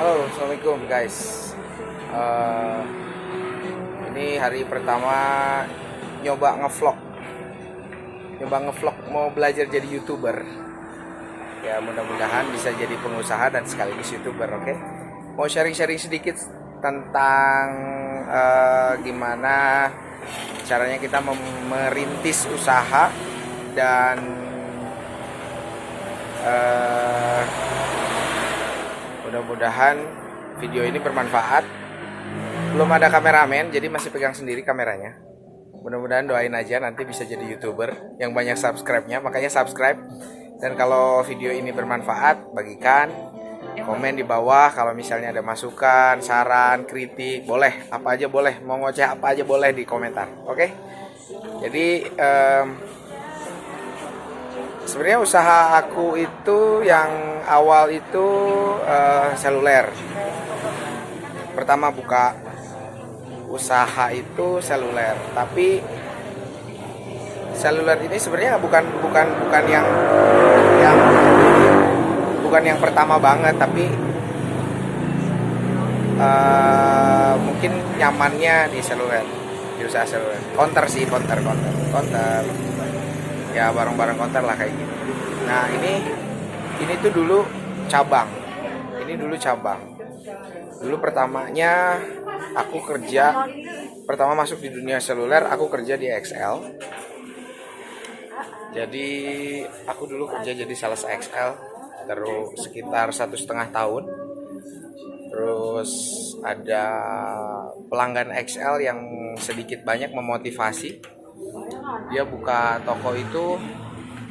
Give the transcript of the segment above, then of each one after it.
Halo, assalamualaikum guys. Eh, ini hari pertama nyoba ngevlog, mau belajar jadi youtuber. Ya mudah-mudahan bisa jadi pengusaha dan sekaligus youtuber. Oke? Mau sharing-sharing sedikit tentang gimana caranya kita merintis usaha dan eh, mudah-mudahan video ini bermanfaat. Belum ada kameramen, jadi masih pegang sendiri kameranya. Mudah-mudahan doain aja nanti bisa jadi YouTuber yang banyak subscribe-nya. Makanya subscribe. Dan kalau video ini bermanfaat, bagikan. Komen di bawah kalau misalnya ada masukan, saran, kritik, boleh. Apa aja boleh. Mau ngoceh apa aja boleh di komentar. Oke? Jadi sebenarnya usaha aku itu yang awal itu seluler. Pertama buka usaha itu seluler, tapi seluler ini sebenarnya bukan yang bukan yang pertama banget, tapi mungkin nyamannya di seluler, di usaha seluler. Counter sih, counter ya, barang-barang counter lah kayak gitu. Nah ini tuh dulu cabang. Dulu pertamanya aku pertama masuk di dunia seluler, aku kerja di XL. Jadi aku dulu kerja jadi sales XL, terus sekitar 1,5 tahun. Terus ada pelanggan XL yang sedikit banyak memotivasi. Dia buka toko itu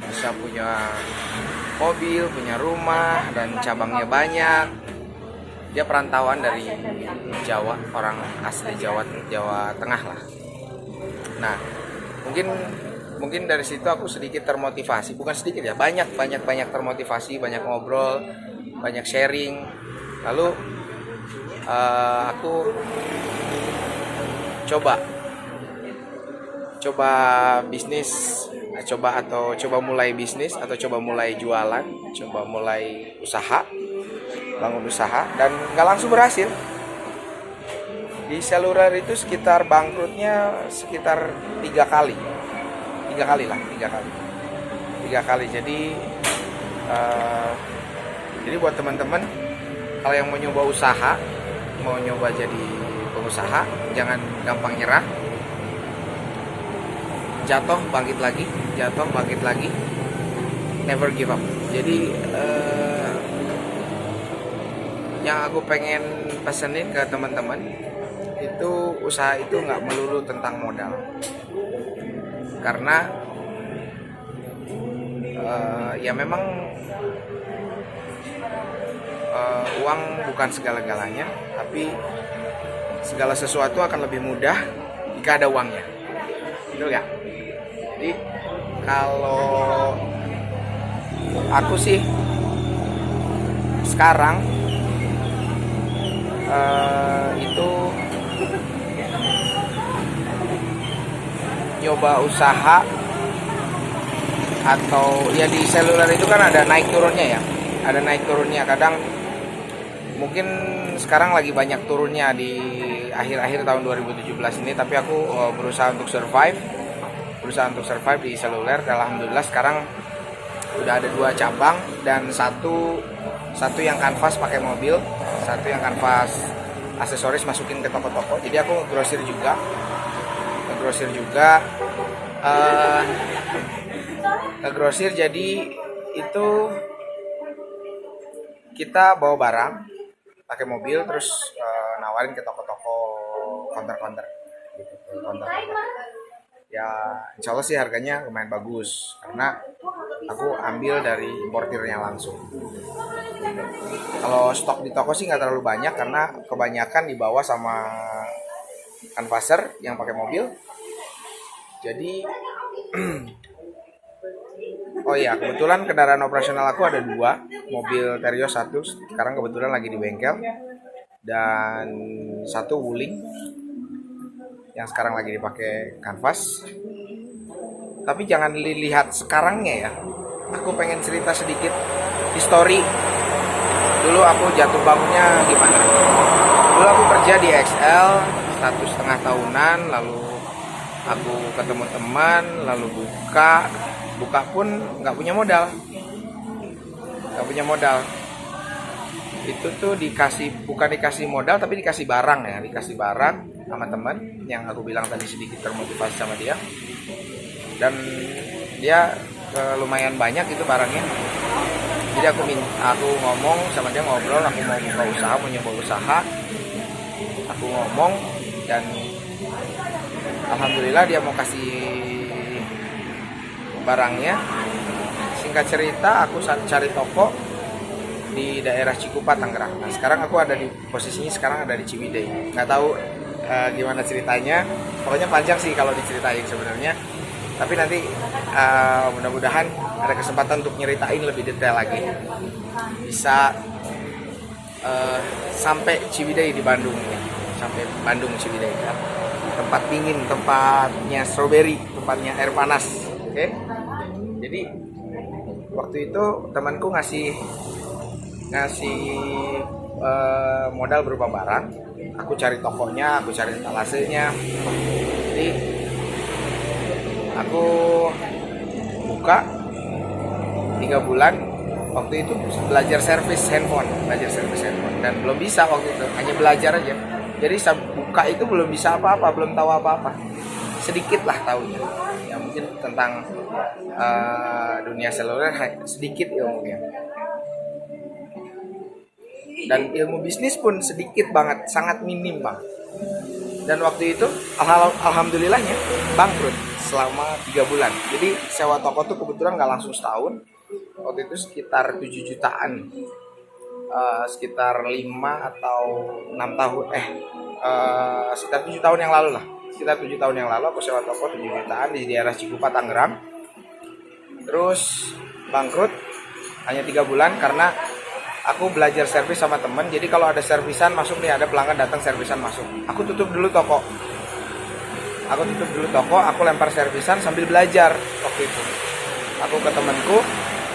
bisa punya mobil, punya rumah, dan cabangnya banyak. Dia perantauan dari Jawa, orang asli Jawa Tengah lah. Nah, mungkin dari situ aku sedikit termotivasi, bukan sedikit ya, banyak termotivasi, banyak ngobrol, banyak sharing. Lalu aku coba mulai bisnis atau coba mulai jualan, coba mulai usaha, bangun usaha, dan nggak langsung berhasil. Di seluler itu sekitar bangkrutnya sekitar 3 kali. Jadi buat teman-teman, kalau yang mau nyoba usaha, mau nyoba jadi pengusaha, jangan gampang nyerah. Jatuh bangkit lagi, never give up. Jadi yang aku pengen pesenin ke teman-teman itu, usaha itu nggak melulu tentang modal, karena ya memang uang bukan segala-galanya, tapi segala sesuatu akan lebih mudah jika ada uangnya, betul ya? Jadi kalau aku sih sekarang itu nyoba usaha, atau ya di seluler itu kan ada naik turunnya ya, kadang mungkin sekarang lagi banyak turunnya di akhir-akhir tahun 2017 ini, tapi aku berusaha untuk survive di seluler. Alhamdulillah sekarang udah ada 2 cabang, dan satu yang kanvas pakai mobil, satu yang kanvas aksesoris masukin ke toko-toko. Jadi aku ngegrosir juga, jadi itu kita bawa barang pakai mobil, terus nawarin ke toko-toko, counter gitu, ya insya Allah sih harganya lumayan bagus, karena aku ambil dari importirnya langsung. Kalau stok di toko sih nggak terlalu banyak, karena kebanyakan dibawa sama kanvaser yang pakai mobil. Jadi oh iya, kebetulan kendaraan operasional aku ada 2, mobil Terios 1 sekarang kebetulan lagi di bengkel, dan 1 Wuling yang sekarang lagi dipakai kanvas. Tapi jangan dilihat sekarangnya ya, aku pengen cerita sedikit histori dulu aku jatuh bangunnya gimana. Dulu aku kerja di XL 1,5 tahunan, lalu aku ketemu teman, lalu buka pun nggak punya modal. Itu tuh bukan dikasih modal tapi dikasih barang ya, dikasih barang sama teman yang aku bilang tadi sedikit termotivasi sama dia, dan dia lumayan banyak itu barangnya. Jadi aku ngomong sama dia, ngobrol, aku mau nyoba usaha, aku ngomong, dan alhamdulillah dia mau kasih barangnya. Singkat cerita, aku cari toko di daerah Cikupa, Tangerang. Nah, sekarang aku ada sekarang ada di Ciwidey. Nggak tahu gimana ceritanya. Pokoknya panjang sih kalau diceritain sebenarnya. Tapi nanti mudah-mudahan ada kesempatan untuk nyeritain lebih detail lagi. Bisa sampai Ciwidey di Bandung ya. Sampai Bandung Ciwidey ya. Tempat dingin, tempatnya strawberry, tempatnya air panas. Oke. Jadi waktu itu temanku ngasih modal berupa barang. Aku cari tokonya, aku cari etalasenya. Jadi aku buka 3 bulan. Waktu itu belajar servis handphone, dan belum bisa waktu itu, hanya belajar aja. Jadi buka itu belum bisa apa-apa, belum tahu apa-apa. Sedikit lah taunya. Ya mungkin tentang dunia seluler sedikit ilmunya. Dan ilmu bisnis pun sedikit banget, sangat minim bang. Dan waktu itu alhamdulillahnya bangkrut selama 3 bulan. Jadi sewa toko tuh kebetulan nggak langsung setahun. Waktu itu sekitar 7 jutaan, sekitar 5 atau 6 tahun, sekitar 7 tahun yang lalu lah. Sekitar 7 tahun yang lalu aku sewa toko 7 jutaan di daerah Cikupa, Tangerang. Terus bangkrut hanya 3 bulan karena aku belajar servis sama temen. Jadi kalau ada servisan masuk nih, ada pelanggan datang servisan masuk, aku tutup dulu toko, aku lempar servisan sambil belajar. Waktu itu aku ke temenku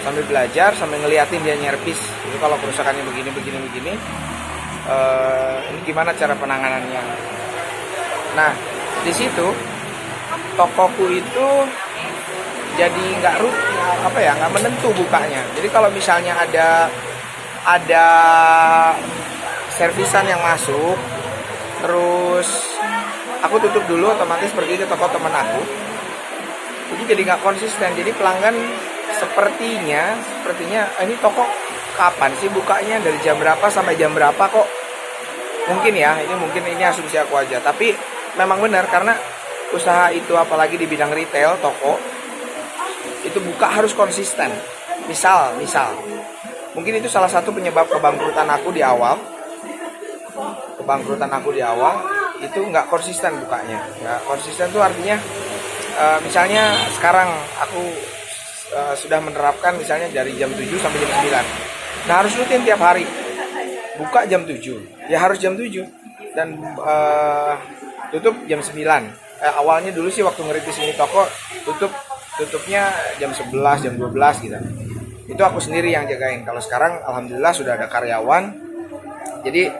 sambil belajar, sambil ngeliatin dia nyervis. Itu kalau kerusakannya begini, ini gimana cara penanganannya. Nah di situ tokoku itu jadi nggak menentu bukanya. Jadi kalau misalnya ada servisan yang masuk, terus aku tutup dulu, otomatis pergi ke toko teman aku. Jadi nggak konsisten. Jadi pelanggan sepertinya ini toko kapan sih bukanya, dari jam berapa sampai jam berapa kok. Mungkin ini asumsi aku aja, tapi memang benar karena usaha itu apalagi di bidang retail, toko itu buka harus konsisten. Misal mungkin itu salah satu penyebab kebangkrutan aku di awal. Itu nggak konsisten bukanya. Nggak konsisten tuh artinya misalnya sekarang aku sudah menerapkan misalnya dari jam 7 sampai jam 9. Nah harus rutin tiap hari buka jam 7. Ya harus jam 7 dan tutup jam 9. Awalnya dulu sih waktu ngerintis ini toko tutupnya jam 11, jam 12 gitu. Itu aku sendiri yang jagain. Kalau sekarang alhamdulillah sudah ada karyawan, jadi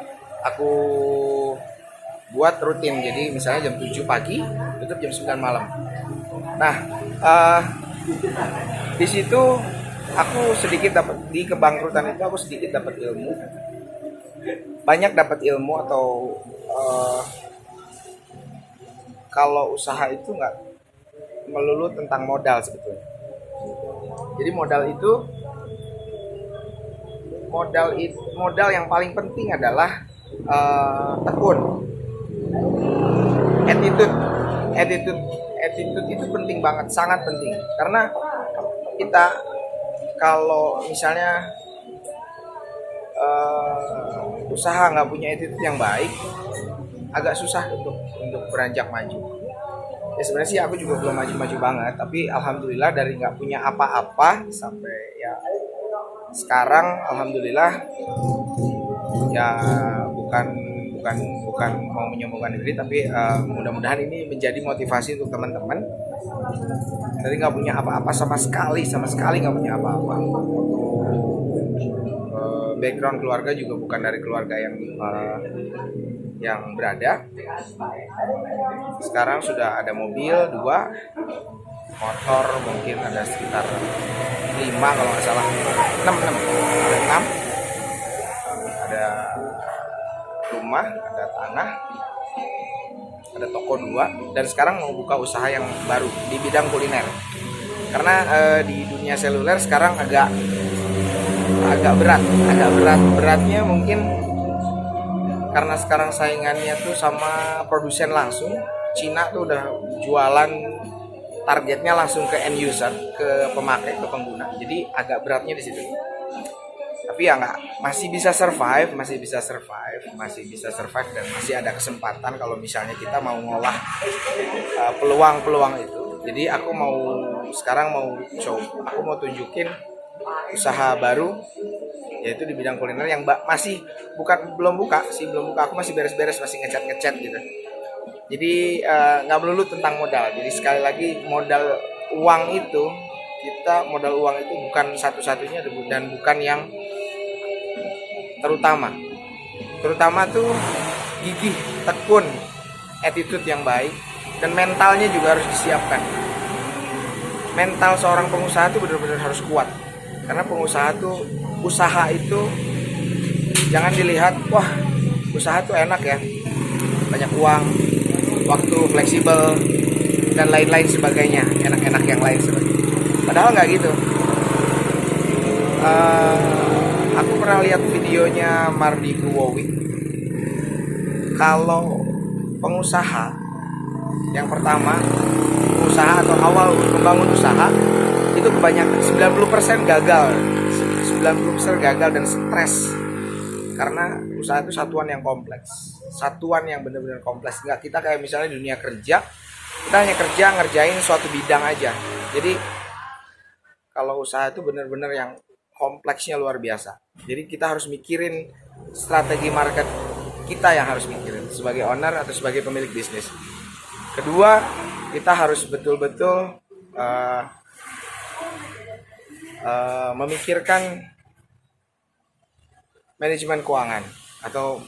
aku buat rutin. Jadi misalnya jam 7 pagi tutup jam 9 malam. Nah di situ aku sedikit dapat, di kebangkrutan itu aku sedikit dapat ilmu, banyak dapat ilmu. Atau kalau usaha itu nggak melulu tentang modal sebetulnya. Jadi modal yang paling penting adalah tekun. Attitude itu penting banget, sangat penting. Karena kita kalau misalnya usaha nggak punya attitude yang baik, agak susah untuk beranjak maju. Ya sebenarnya sih aku juga belum maju-maju banget, tapi alhamdulillah dari nggak punya apa-apa sampai ya sekarang alhamdulillah ya bukan mau menyombongkan diri, tapi mudah-mudahan ini menjadi motivasi untuk teman-teman. Dari nggak punya apa-apa sama sekali nggak punya apa-apa, background keluarga juga bukan dari keluarga yang berada. Sekarang sudah ada mobil 2, motor mungkin ada sekitar 5 kalau nggak salah, 6 ada 6, ada rumah, ada tanah, ada toko 2, dan sekarang mau buka usaha yang baru di bidang kuliner. Karena di dunia seluler sekarang agak beratnya mungkin karena sekarang saingannya tuh sama produsen langsung. Cina tuh udah jualan, targetnya langsung ke end user, ke pemakai, ke pengguna. Jadi agak beratnya di situ. Tapi ya masih bisa survive dan masih ada kesempatan kalau misalnya kita mau ngolah peluang-peluang itu. Jadi aku sekarang mau tunjukin usaha baru, yaitu di bidang kuliner yang masih belum buka, aku masih beres-beres, masih ngecat gitu. Jadi nggak melulu tentang modal. Jadi sekali lagi modal uang itu bukan satu-satunya dan bukan yang terutama tuh gigih, tekun, attitude yang baik, dan mentalnya juga harus disiapkan. Mental seorang pengusaha itu benar-benar harus kuat. Karena usaha itu jangan dilihat, wah usaha tuh enak ya, banyak uang, waktu fleksibel, dan lain-lain sebagainya, enak-enak yang lain sebagainya. Padahal nggak gitu. Aku pernah lihat videonya Mardi Kruwowi. Kalau pengusaha yang pertama, usaha atau awal membangun usaha itu kebanyakan 90% gagal dan stres. Karena usaha itu satuan yang kompleks, satuan yang benar-benar kompleks. Nggak kita kayak misalnya di dunia kerja, kita hanya ngerjain suatu bidang aja. Jadi kalau usaha itu benar-benar yang kompleksnya luar biasa. Jadi kita harus mikirin strategi market, kita yang harus mikirin sebagai owner atau sebagai pemilik bisnis. Kedua, kita harus betul-betul memikirkan manajemen keuangan atau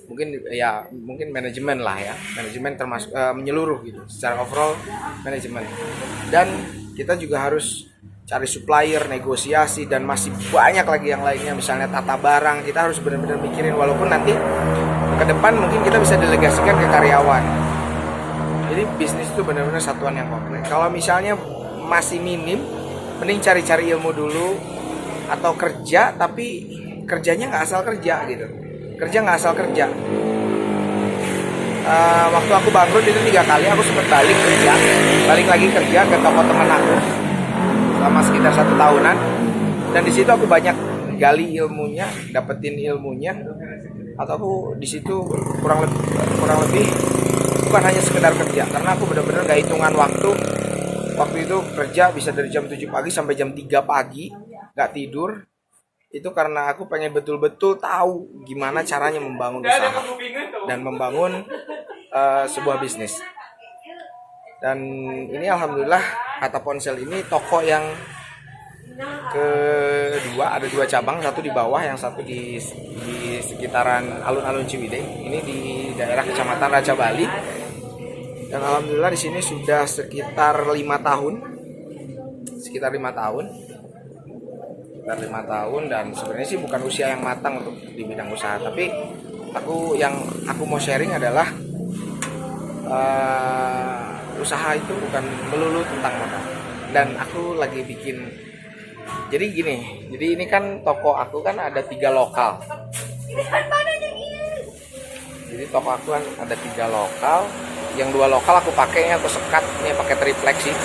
mungkin manajemen lah ya, manajemen termasuk menyeluruh gitu, secara overall manajemen. Dan kita juga harus cari supplier, negosiasi, dan masih banyak lagi yang lainnya. Misalnya tata barang, kita harus benar-benar mikirin, walaupun nanti ke depan mungkin kita bisa delegasikan ke karyawan. Jadi bisnis itu benar-benar satuan yang kompleks. Kalau misalnya masih minim, mending cari-cari ilmu dulu, atau kerja tapi kerjanya nggak asal kerja gitu. Waktu aku bangkrut itu 3 kali aku sempat balik lagi kerja ke toko teman aku selama sekitar 1 tahunan, dan di situ aku banyak gali ilmunya, dapetin ilmunya, atau aku di situ kurang lebih bukan hanya sekedar kerja, karena aku benar-benar nggak hitungan waktu itu kerja bisa dari jam 7 pagi sampai jam 3 pagi nggak tidur. Itu karena aku pengen betul-betul tahu gimana caranya membangun usaha dan membangun sebuah bisnis. Dan ini alhamdulillah Hatta Ponsel ini toko yang kedua, ada 2 cabang, satu di bawah, yang satu di sekitaran alun-alun Ciwidey. Ini di daerah Kecamatan Raja Bali. Dan alhamdulillah di sini sudah sekitar 5 tahun. Sekitar 5 tahun, dan sebenarnya sih bukan usia yang matang untuk di bidang usaha, tapi aku mau sharing adalah usaha itu bukan melulu tentang modal. Dan aku lagi bikin, jadi ini kan toko aku kan ada 3 lokal. Jadi toko aku kan ada 3 lokal, yang 2 lokal aku pakainya aku sekat, ini pakai triplek sih.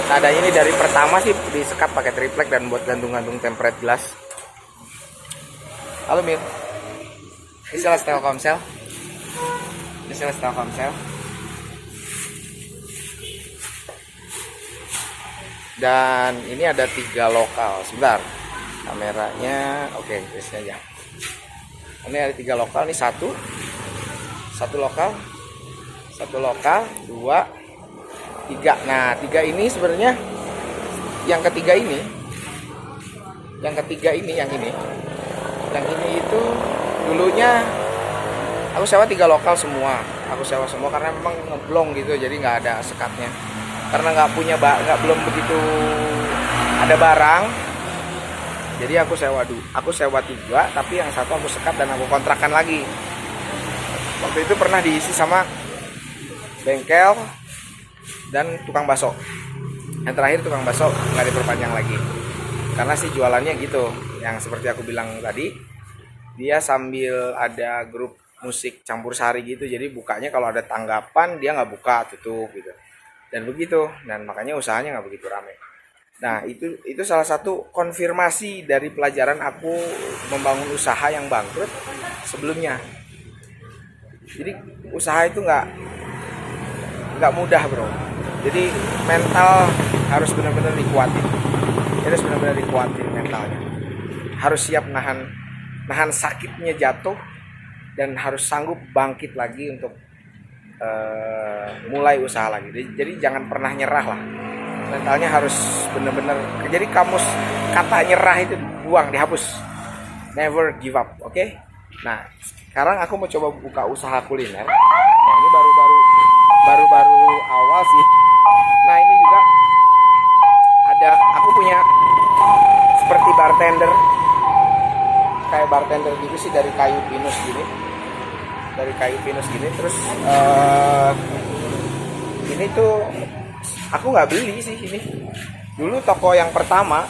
Nah, adanya ini dari pertama sih disekat pakai triplek dan buat gantung-gantung tempered glass. Halo Mir, ini sales Telkomsel. Dan ini ada 3 lokal. Sebentar, kameranya oke, biasanya aja. Ini ada 3 lokal, ini satu lokal, 2, 3. Nah, 3 ini sebenarnya, yang ketiga ini Yang ketiga ini, yang ini itu dulunya aku sewa 3 lokal semua. Aku sewa semua karena memang ngeblong gitu, jadi nggak ada sekatnya. Karena belum begitu ada barang, jadi aku sewa 3, tapi yang satu aku sekat dan aku kontrakkan lagi. Waktu itu pernah diisi sama bengkel dan tukang bakso. Yang terakhir tukang bakso nggak diperpanjang lagi karena sih jualannya gitu, yang seperti aku bilang tadi, dia sambil ada grup musik campur sari gitu, jadi bukanya kalau ada tanggapan dia nggak buka, tutup gitu, dan begitu, dan makanya usahanya nggak begitu rame. Nah itu salah satu konfirmasi dari pelajaran aku membangun usaha yang bangkrut sebelumnya. Jadi usaha itu nggak mudah bro. Jadi mental harus benar-benar dikuatin. Harus benar-benar dikuatin mentalnya. Harus siap nahan sakitnya jatuh dan harus sanggup bangkit lagi untuk mulai usaha lagi. Jadi jangan pernah nyerah lah. Mentalnya harus benar-benar. Jadi kamus kata nyerah itu buang, dihapus. Never give up, oke? Nah, sekarang aku mau coba buka usaha kuliner. Nah, ini baru awal sih. Nah, ini juga aku punya seperti bartender, kayak bartender gitu sih, dari kayu pinus gini. Terus ini tuh aku nggak beli sih ini. Dulu toko yang pertama